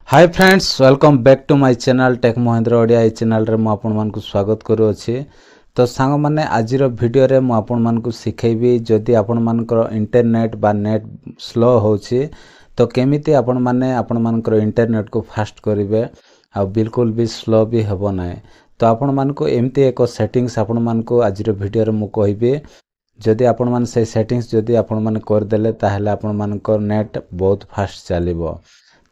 Hi friends welcome back to my channel tech Mahendra Odia ए channel रे मु आपन मान को स्वागत करू अछि। तो सांग माने आजिर वीडियो रे मु आपन मान को सिखेबी जदि आपन मान को इंटरनेट बा नेट स्लो होछि तो केमिति आपन मान को इंटरनेट को फास्ट करिवे आ बिल्कुल भी स्लो भी हेबो नै। तो आपन मान को एमती एक सेटिंग्स आपन मान को आजिर वीडियो रे मु कहबी जदि आपन मान से सेटिंग्स जदि आपन मान कर देले ताहले आपन मान को नेट बहुत फास्ट चलिबो।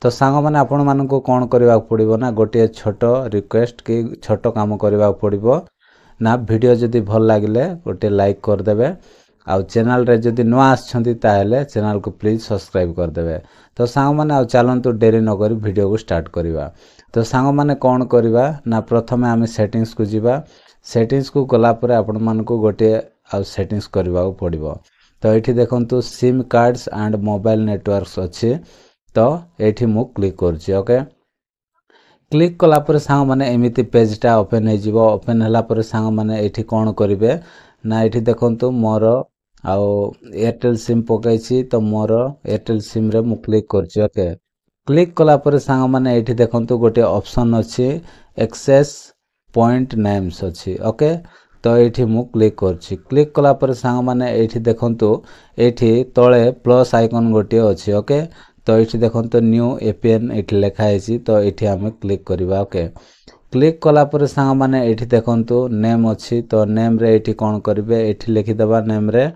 तो सांग माने आपण मान को कौन करबा पड़िबो ना गोटे छोटो रिक्वेस्ट कि छोटो काम करबा पड़िबो ना वीडियो जदि भल लागिले गोटे लाइक कर देबे आ चैनल रे जदि नुआ आछंती ताहले चैनल को प्लीज सब्सक्राइब कर देबे। तो सांग माने आ चलंतु देरी न करी वीडियो को स्टार्ट करबा। तो सांग माने कौन करबा ना प्रथमे आमे सेटिंग्स को जिबा सेटिंग्स को गला परे आपण मान को गोटे आ सेटिंग्स करबा पड़िबो। तो एठी देखंतु SIM cards and mobile networks अछि तो एठी मु क्लिक करछि। ओके क्लिक कला पर सांग माने एमिति पेजटा ओपन हे जिवो। ओपन हला पर सांग माने एठी कोन करिवे ना एठी देखंतु मोर आ एयरटेल सिम पकाइछि तो मोर एयरटेल सिम रे मु क्लिक करछि। ओके क्लिक कला पर सांग माने एठी देखंतु गोटे ऑप्शन अछि एक्सेस पॉइंट नेम्स अछि। ओके तो एठी मु क्लिक करछि। क्लिक कला पर सांग माने एठी देखंतु एठी तळे प्लस आइकन गोटे अछि। ओके तो ये देखो न्यू एपीएन ये लिखा है तो ये आम क्लिक करवा। ओके क्लिक कला पर सांग माने ये देखो नेम अच्छी तो नेम रे ये कौन करेंगे ये लिखिदेवा नेम रे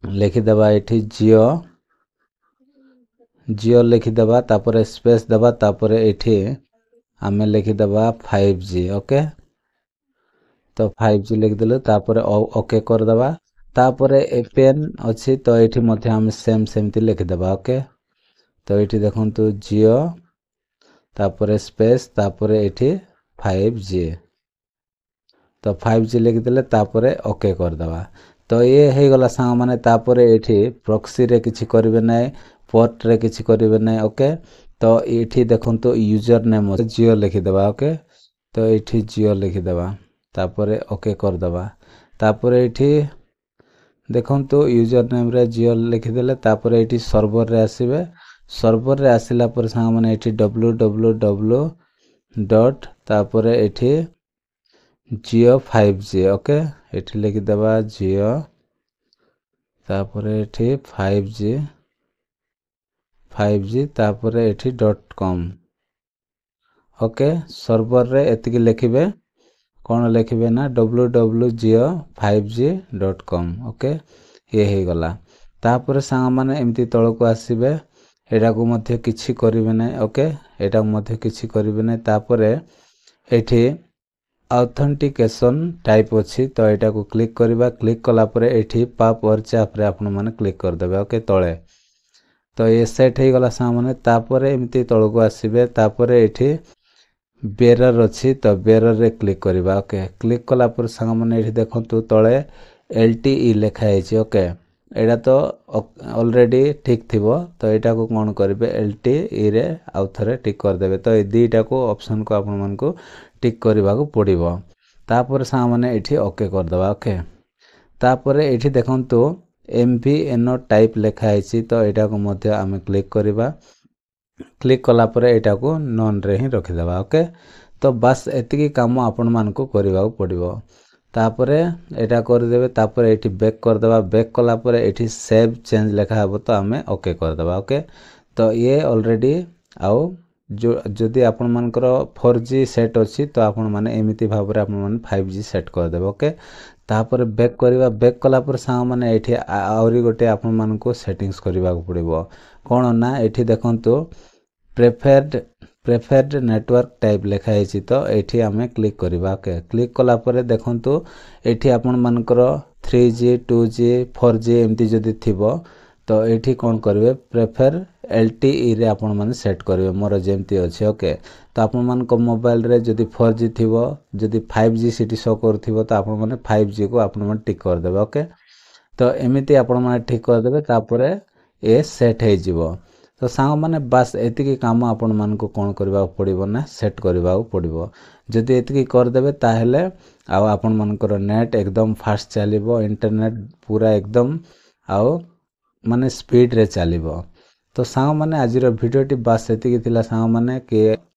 लिखिदेवा ये जियो जियो लिखिदेवा तापर स्पेस देवा तापर ये आम लिखिदेवा 5G। ओके तो 5G लिखिदेलु तापर ओके करदेवा तापर एपीएन अच्छी तो ये मध्य आम सेम सेमती लिखिदेवा। ओके तो ये देखंतु जियो तापर स्पेस तापर ये 5G तो 5G लिख देले तापर ओके कर दवा। तो ये हे गला सांग माने तापर ये प्रॉक्सी रे किछि करिवे नै पोर्ट रे किछि करिवे नै। ओके तो ये देखंतु यूजर नेम जियो लिख देबा। ओके तो ये जियो लिख देबा तापर ओके कर दवा तापर ये देखंतु यूजर नेम रे जियो लिख देले तापर ये सर्वर रे आसीबे सर्वर रे आसिला पर सांग माने एठी www डॉट तापर एठी जियो 5G। ओके एठी लिखि देबा जियो तापर एठी 5G तापर एठी .com। ओके सर्वर रे एतिकी लिखिबे कोन लिखिबे ना www.jio5g.com। ओके ये हे गला तापर सांग माने एमती तळ को आसीबे एटा को मध्य किछि करिवे नै। ओके एटा मध्य किछि करिवे नै तापर एठी ऑथेंटिकेशन टाइप अछि तो एटा को क्लिक करबा। क्लिक कला पर एठी पाप और चाप रे आपन माने क्लिक कर देबे। ओके तळे तो ये सेट हे गला सा माने तापर एमती तळ को आसीबे तापर एठी बेरर अछि तो बेरर रे क्लिक करबा। ओके क्लिक कला पर संग माने एठी देखंतु तळे LTE लिखा है छी। ओके एटा तो ऑलरेडी ठीक थिबो तो एटा को कोन करबे LTE रे आउ थरे टिक कर देबे। तो ए दीटा को ऑप्शन को आपन मन को टिक करबा को पड़िबो तापर सा माने एठी ओके कर देबा। ओके तापर एठी देखंतु MVNO टाइप लिखा है छी तो एटा को मध्य आमे क्लिक करबा। क्लिक कला पर एटा को नॉन रे ही रखि देबा। ओके तो बस एतिकी काम आपन मन को करबा को पड़िबो तापर एटा कर देबे तापर एठी बैक कर देबा। बैक कला पर एठी सेव चेंज लिखा हबो तो हमें ओके कर देबा। ओके तो ये ऑलरेडी आउ जो जदी आपन मानकर 4G सेट अछि तो आपन माने एमिति भाबरे आपन माने 5G सेट कर देबो। ओके तापर बैक करबा। बैक कला पर सा माने एठी आउरी गोटे आपन मान को सेटिंग्स करबा को पड़िबो कोन ना एठी देखंतु प्रेफर्ड नेटवर्क टाइप लिखा है तो एठी आमे क्लिक करबा। ओके क्लिक कला पर देखंतु एठी आपन मानकर 3G 2G 4G एमती जदी थिबो तो एठी कोन करबे प्रेफर LTE रे आपन माने सेट करबे मोर जेमती अछि। ओके तो आपन मान को मोबाइल रे जदी 4G थिबो जदी 5G सिटी शो करथिबो तो आपन माने 5G को आपन माने टिक कर देबे। ओके तो एमिति आपन माने ठीक कर देबे तापर ए सेट हे जिवो। तो सांग माने बस एतिकी काम आपन मान को कोन करबा पड़िबो ना सेट करबा पड़िबो। जदी एतिकी कर देबे ताहेले आ आपन मान को नेट एकदम फास्ट चलिबो इंटरनेट पूरा एकदम आ माने स्पीड रे चलिबो। तो सांग मैंने आज भिडियोटी बास सेतिकी थिला सांग मैंने कि